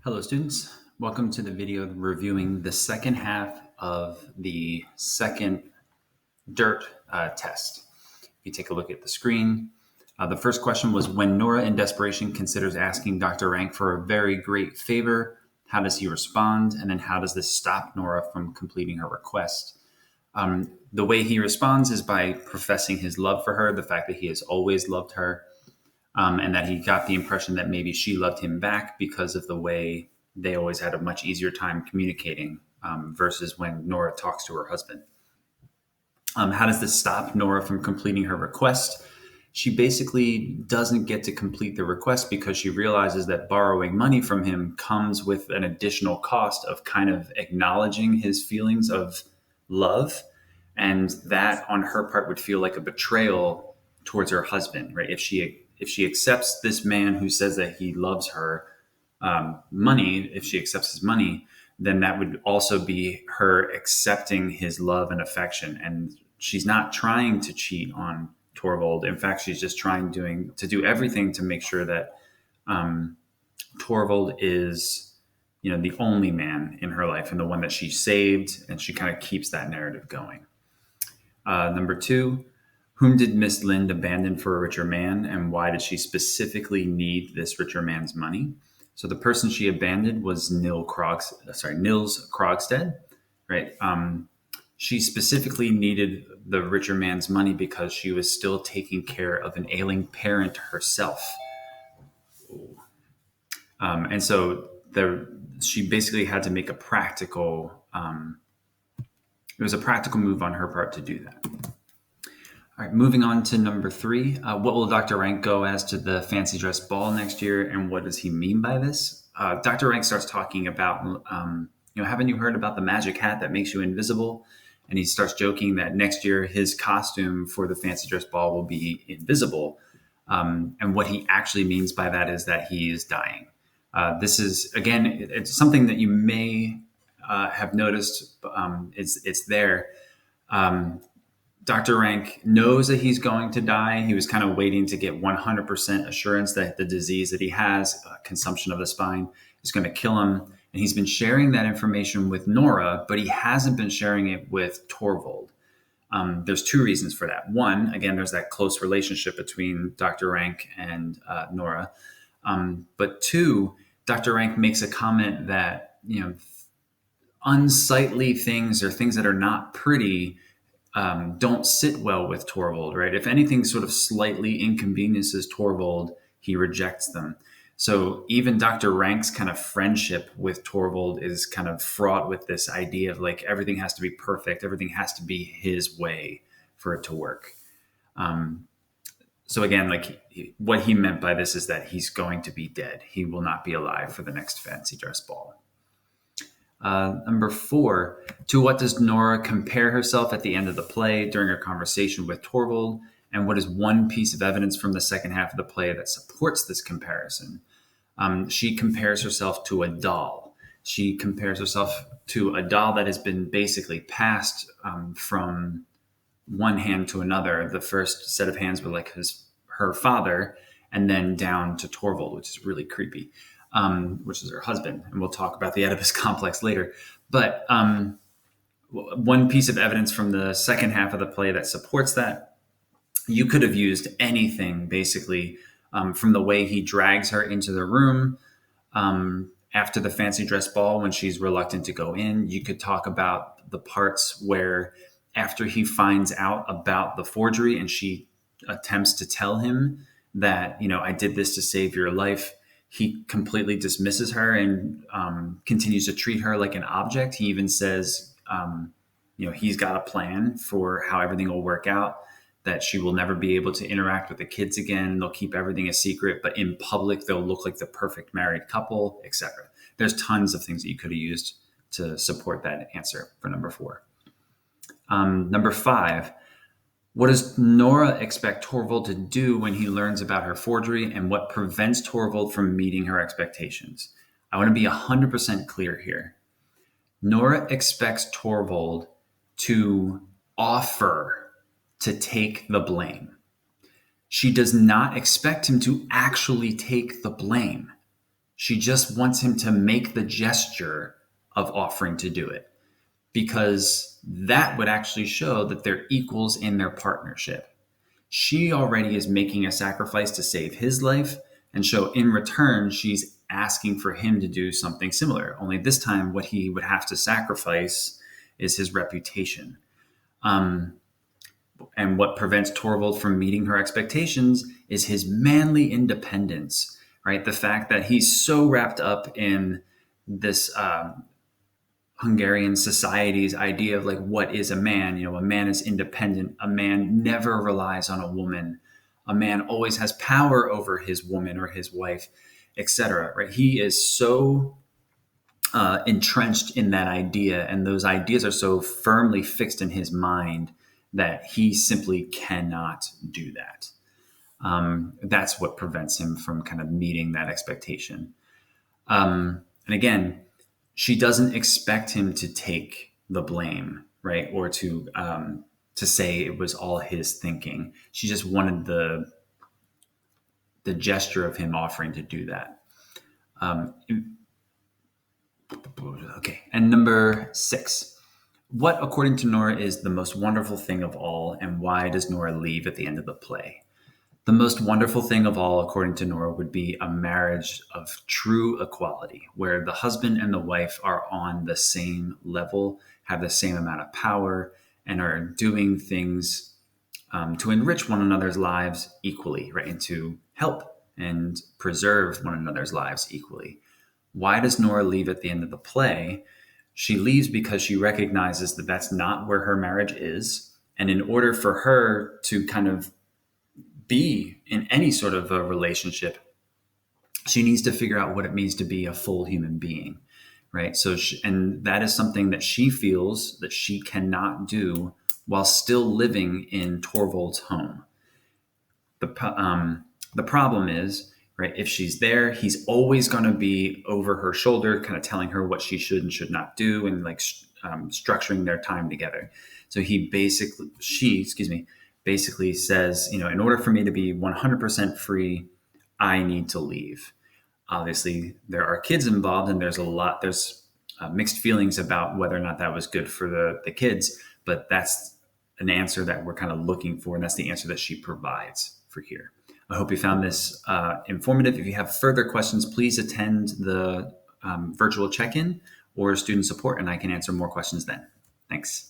Hello students, welcome to the video reviewing the second half of the second DYRT test. If you take a look at the screen, the first question was, when Nora in desperation considers asking Dr. Rank for a very great favor, how does he respond? And then how does this stop Nora from completing her request? The way he responds is by professing his love for her, the fact that he has always loved her, and that he got the impression that maybe she loved him back because of the way they always had a much easier time communicating versus when Nora talks to her husband. How does this stop Nora from completing her request? She basically doesn't get to complete the request because she realizes that borrowing money from him comes with an additional cost of kind of acknowledging his feelings of love. And that on her part would feel like a betrayal towards her husband, right? If she accepts this man who says that he loves her money, if she accepts his money, then that would also be her accepting his love and affection. And she's not trying to cheat on Torvald. In fact, she's just trying to do everything to make sure that Torvald is, the only man in her life and the one that she saved, and she kind of keeps that narrative going. Number two, whom did Miss Lind abandon for a richer man, and why did she specifically need this richer man's money? So the person she abandoned was Nils Krogstad, right? She specifically needed the richer man's money because she was still taking care of an ailing parent herself. And so she basically had to make it was a practical move on her part to do that. All right, moving on to number three. What will Dr. Rank go as to the fancy dress ball next year, and what does he mean by this? Dr. Rank starts talking about, haven't you heard about the magic hat that makes you invisible? And he starts joking that next year his costume for the fancy dress ball will be invisible. And what he actually means by that is that he is dying. This is, again, it's something that you may have noticed. It's there. Dr. Rank knows that he's going to die. He was kind of waiting to get 100% assurance that the disease that he has, consumption of the spine, is going to kill him. And he's been sharing that information with Nora, but he hasn't been sharing it with Torvald. There's two reasons for that. One, again, there's that close relationship between Dr. Rank and Nora. But two, Dr. Rank makes a comment that, unsightly things or things that are not pretty don't sit well with Torvald, right? If anything sort of slightly inconveniences Torvald, he rejects them. So even Dr. Rank's kind of friendship with Torvald is kind of fraught with this idea of like everything has to be perfect, everything has to be his way for it to work. So again, what he meant by this is that he's going to be dead. He will not be alive for the next fancy dress ball. Number four, to what does Nora compare herself at the end of the play during her conversation with Torvald? And what is one piece of evidence from the second half of the play that supports this comparison? She compares herself to a doll. She compares herself to a doll that has been basically passed from one hand to another. The first set of hands were like her father, and then down to Torvald, which is really creepy. Which is her husband. And we'll talk about the Oedipus complex later. But one piece of evidence from the second half of the play that supports that, you could have used anything, basically, from the way he drags her into the room after the fancy dress ball when she's reluctant to go in. You could talk about the parts where after he finds out about the forgery and she attempts to tell him that, I did this to save your life, he completely dismisses her and continues to treat her like an object. He even says, he's got a plan for how everything will work out, that she will never be able to interact with the kids again. They'll keep everything a secret, but in public, they'll look like the perfect married couple, etc. There's tons of things that you could have used to support that answer for number four. Number five, what does Nora expect Torvald to do when he learns about her forgery, and what prevents Torvald from meeting her expectations? I want to be 100% clear here. Nora expects Torvald to offer to take the blame. She does not expect him to actually take the blame. She just wants him to make the gesture of offering to do it, because that would actually show that they're equals in their partnership. She already is making a sacrifice to save his life, and so in return, she's asking for him to do something similar. Only this time, what he would have to sacrifice is his reputation. Um, and what prevents Torvald from meeting her expectations is his manly independence, right? The fact that he's so wrapped up in this Hungarian society's idea of like what is a man. You know, a man is independent. A man never relies on a woman. A man always has power over his woman or his wife, etc. Right? He is so entrenched in that idea, and those ideas are so firmly fixed in his mind that he simply cannot do that. That's what prevents him from kind of meeting that expectation. And again, she doesn't expect him to take the blame, right, or to say it was all his thinking. She just wanted the gesture of him offering to do that. Okay, and number 6. What, according to Nora, is the most wonderful thing of all, and why does Nora leave at the end of the play? The most wonderful thing of all, according to Nora, would be a marriage of true equality, where the husband and the wife are on the same level, have the same amount of power, and are doing things to enrich one another's lives equally, right? And to help and preserve one another's lives equally. Why does Nora leave at the end of the play? She leaves because she recognizes that that's not where her marriage is. And in order for her to kind of be in any sort of a relationship, she needs to figure out what it means to be a full human being, right? And that is something that she feels that she cannot do while still living in Torvald's home. The problem is, right, if she's there, he's always going to be over her shoulder, kind of telling her what she should and should not do, and like structuring their time together. So she basically says, in order for me to be 100% free, I need to leave. Obviously, there are kids involved, and there's mixed feelings about whether or not that was good for the kids, but that's an answer that we're kind of looking for, and that's the answer that she provides for here. I hope you found this informative. If you have further questions, please attend the virtual check-in or student support, and I can answer more questions then. Thanks.